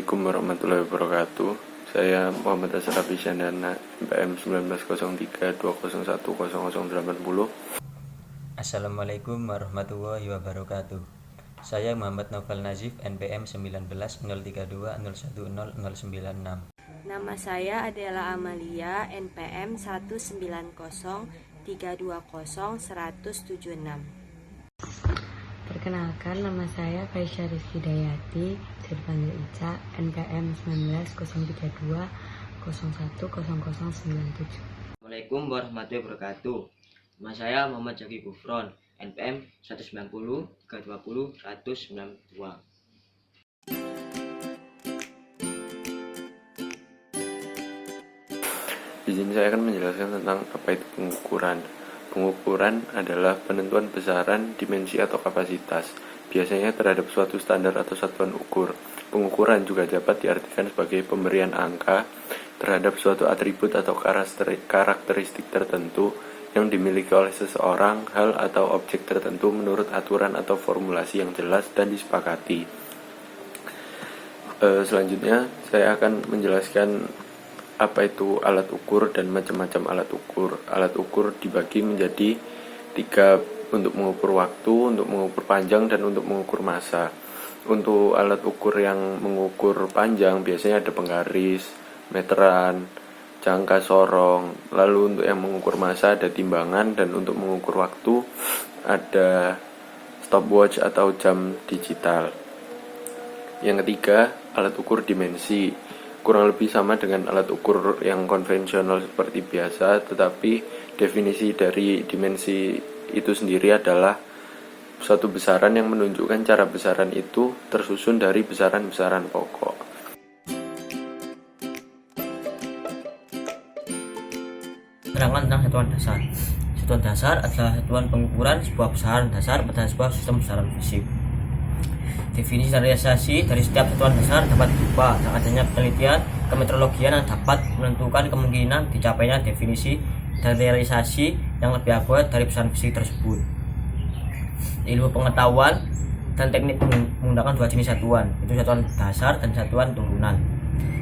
Assalamualaikum warahmatullahi wabarakatuh. Saya Muhammad Asraf Isyandana, NPM 1903201080. Assalamualaikum warahmatullahi wabarakatuh. Saya Muhammad Novel Nazif, NPM 19 032010096. Nama saya adalah Amalia, NPM 190320176. Perkenalkan, nama saya Faisya Rizky Dayati, bisa dipanggil Ica, NPM 19 032010097. Assalamualaikum warahmatullahi wabarakatuh. Nama saya Muhammad Jaki Gufron, NPM 190 320 192. Di sini saya akan menjelaskan tentang apa itu pengukuran. Pengukuran adalah penentuan besaran, dimensi atau kapasitas, biasanya terhadap suatu standar atau satuan ukur. Pengukuran juga dapat diartikan sebagai pemberian angka terhadap suatu atribut atau karakteristik tertentu yang dimiliki oleh seseorang, hal atau objek tertentu menurut aturan atau formulasi yang jelas dan disepakati. Selanjutnya saya akan menjelaskan apa itu alat ukur dan macam-macam alat ukur. Alat ukur dibagi menjadi 3, untuk mengukur waktu, untuk mengukur panjang, dan untuk mengukur massa. Untuk alat ukur yang mengukur panjang biasanya ada penggaris, meteran, jangka sorong. Lalu untuk yang mengukur massa ada timbangan, dan untuk mengukur waktu ada stopwatch atau jam digital. Yang ketiga, alat ukur dimensi. Kurang lebih sama dengan alat ukur yang konvensional seperti biasa, tetapi definisi dari dimensi itu sendiri adalah suatu besaran yang menunjukkan cara besaran itu tersusun dari besaran-besaran pokok. Terangkan tentang satuan dasar. Satuan dasar adalah satuan pengukuran sebuah besaran dasar pada sebuah sistem besaran fisik. Definisi standarisasi dari setiap satuan dasar dapat berupa adanya penelitian kemeteorologian yang dapat menentukan kemungkinan dicapainya definisi standarisasi yang lebih akurat dari besaran fisik tersebut. Ilmu pengetahuan dan teknik menggunakan 2 jenis satuan, yaitu satuan dasar dan satuan turunan.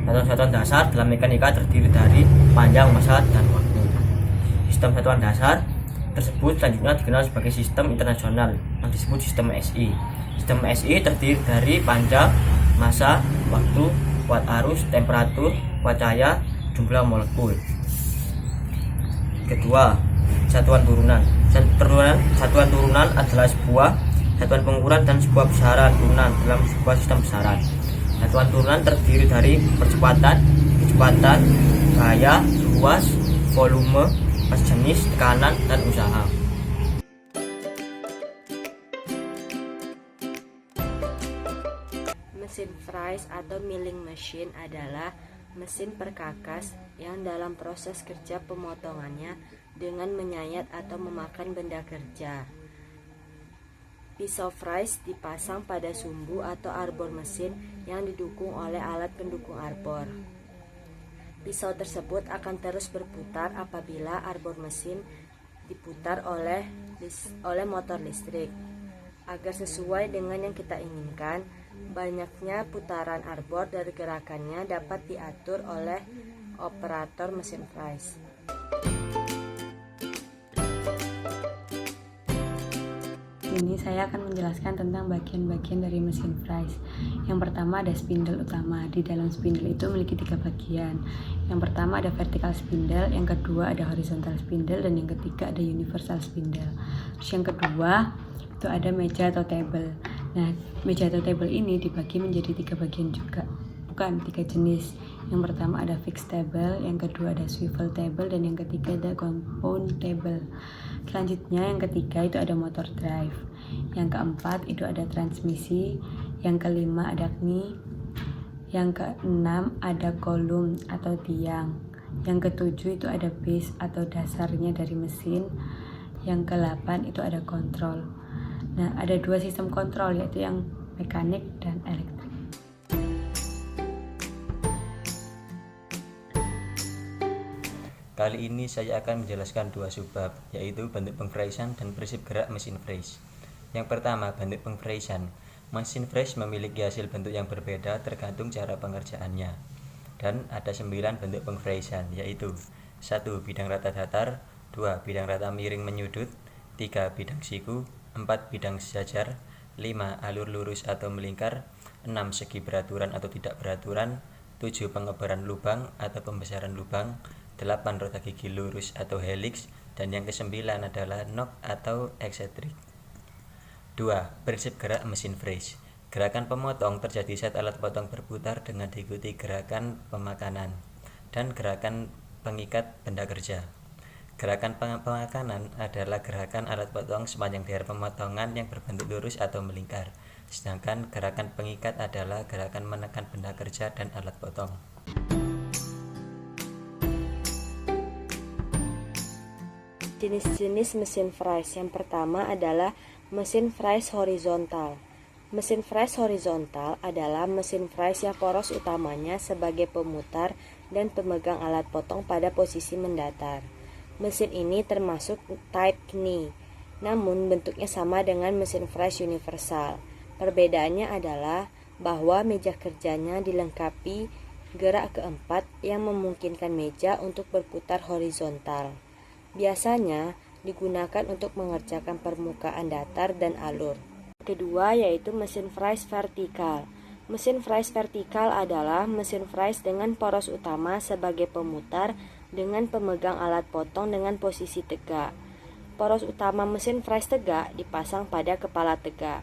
Satuan dasar dalam mekanika terdiri dari panjang, massa, dan waktu. Sistem satuan dasar tersebut selanjutnya dikenal sebagai sistem internasional yang disebut sistem SI. Sistem SI terdiri dari panjang, massa, waktu, kuat arus, temperatur, kuat cahaya, jumlah molekul. Kedua, satuan turunan. Satuan turunan adalah sebuah satuan pengukuran dan sebuah besaran turunan dalam sebuah sistem besaran. Satuan turunan terdiri dari kecepatan, gaya, ruas, volume, jenis, tekanan, dan usaha. Mesin fries atau milling machine adalah mesin perkakas yang dalam proses kerja pemotongannya dengan menyayat atau memakan benda kerja. Pisau fries dipasang pada sumbu atau arbor mesin yang didukung oleh alat pendukung arbor. Pisau tersebut akan terus berputar apabila arbor mesin diputar oleh motor listrik. Agar sesuai dengan yang kita inginkan, banyaknya putaran arbor dari gerakannya dapat diatur oleh operator mesin fries. Ini saya akan menjelaskan tentang bagian-bagian dari mesin fries. Yang pertama ada spindle utama. Di dalam spindle itu memiliki 3 bagian. Yang pertama ada vertical spindle, yang kedua ada horizontal spindle, dan yang ketiga ada universal spindle. Terus yang kedua itu ada meja atau table. Nah, meja atau table ini dibagi menjadi 3 bagian juga, bukan 3 jenis. Yang pertama ada fixed table, yang kedua ada swivel table, dan yang ketiga ada compound table. Selanjutnya yang ketiga itu ada motor drive, yang keempat itu ada transmisi, yang kelima ada kni, yang keenam ada kolom atau tiang, yang ketujuh itu ada base atau dasarnya dari mesin, yang ke-8 itu ada kontrol. Nah, ada 2 sistem kontrol, yaitu yang mekanik dan elektrik. Kali ini saya akan menjelaskan 2 subbab, yaitu bentuk pengfriesan dan prinsip gerak mesin fries. Yang pertama, bentuk pengfriesan. Mesin fries memiliki hasil bentuk yang berbeda tergantung cara pengerjaannya. Dan ada 9 bentuk pengfriesan, yaitu 1. Bidang rata datar, 2. Bidang rata miring menyudut, 3. Bidang siku, 4. Bidang sejajar, 5. Alur lurus atau melingkar, 6. Segi beraturan atau tidak beraturan, 7. Pengebaran lubang atau pembesaran lubang, 8. Roda gigi lurus atau helix, dan yang ke-9 adalah knock atau eksentrik. 2. Prinsip gerak mesin fries. Gerakan pemotong terjadi saat alat potong berputar dengan diikuti gerakan pemakanan dan gerakan pengikat benda kerja. Gerakan pemakanan adalah gerakan alat potong sepanjang daerah pemotongan yang berbentuk lurus atau melingkar, sedangkan gerakan pengikat adalah gerakan menekan benda kerja dan alat potong. Jenis-jenis mesin fries. Yang pertama adalah mesin fries horizontal. Mesin fries horizontal adalah mesin fries yang poros utamanya sebagai pemutar dan pemegang alat potong pada posisi mendatar. Mesin ini termasuk type knee, namun bentuknya sama dengan mesin fries universal. Perbedaannya adalah bahwa meja kerjanya dilengkapi gerak keempat yang memungkinkan meja untuk berputar horizontal. Biasanya digunakan untuk mengerjakan permukaan datar dan alur. Kedua yaitu mesin fries vertikal. Mesin fries vertikal adalah mesin fries dengan poros utama sebagai pemutar dengan pemegang alat potong dengan posisi tegak. Poros utama mesin fries tegak dipasang pada kepala tegak.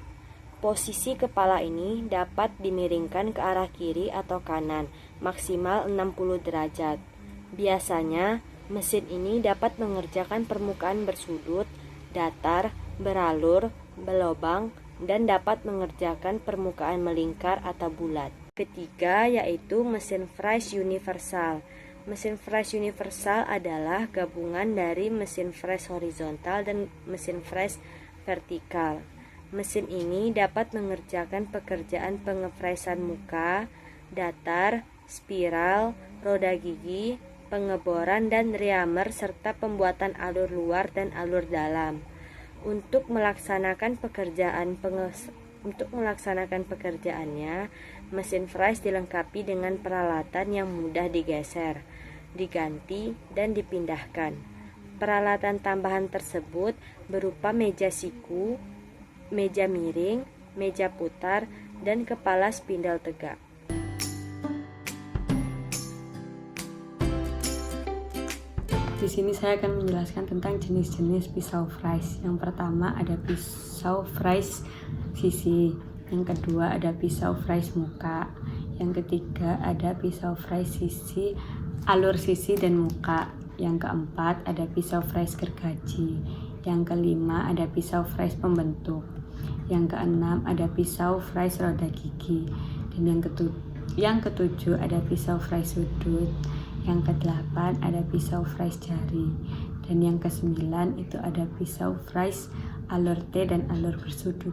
Posisi kepala ini dapat dimiringkan ke arah kiri atau kanan, maksimal 60 derajat. Biasanya, mesin ini dapat mengerjakan permukaan bersudut, datar, beralur, berlobang, dan dapat mengerjakan permukaan melingkar atau bulat. Ketiga yaitu mesin fries universal. Mesin fries universal adalah gabungan dari mesin fries horizontal dan mesin fries vertikal. Mesin ini dapat mengerjakan pekerjaan pengefriesan muka, datar, spiral, roda gigi, pengeboran dan reamer serta pembuatan alur luar dan alur dalam. Untuk melaksanakan pekerjaannya, mesin fries dilengkapi dengan peralatan yang mudah digeser, diganti, dan dipindahkan. Peralatan tambahan tersebut berupa meja siku, meja miring, meja putar, dan kepala spindel tegak. Di sini saya akan menjelaskan tentang jenis-jenis pisau fries. Yang pertama ada pisau fries sisi, yang kedua ada pisau fries muka, yang ketiga ada pisau fries sisi, alur sisi dan muka, yang keempat ada pisau fries gergaji, yang kelima ada pisau fries pembentuk, yang keenam ada pisau fries roda gigi, dan yang ketujuh ada pisau fries sudut, yang ke-8 ada pisau fries jari, dan yang ke-9 itu ada pisau fries alur T dan alur bersudut.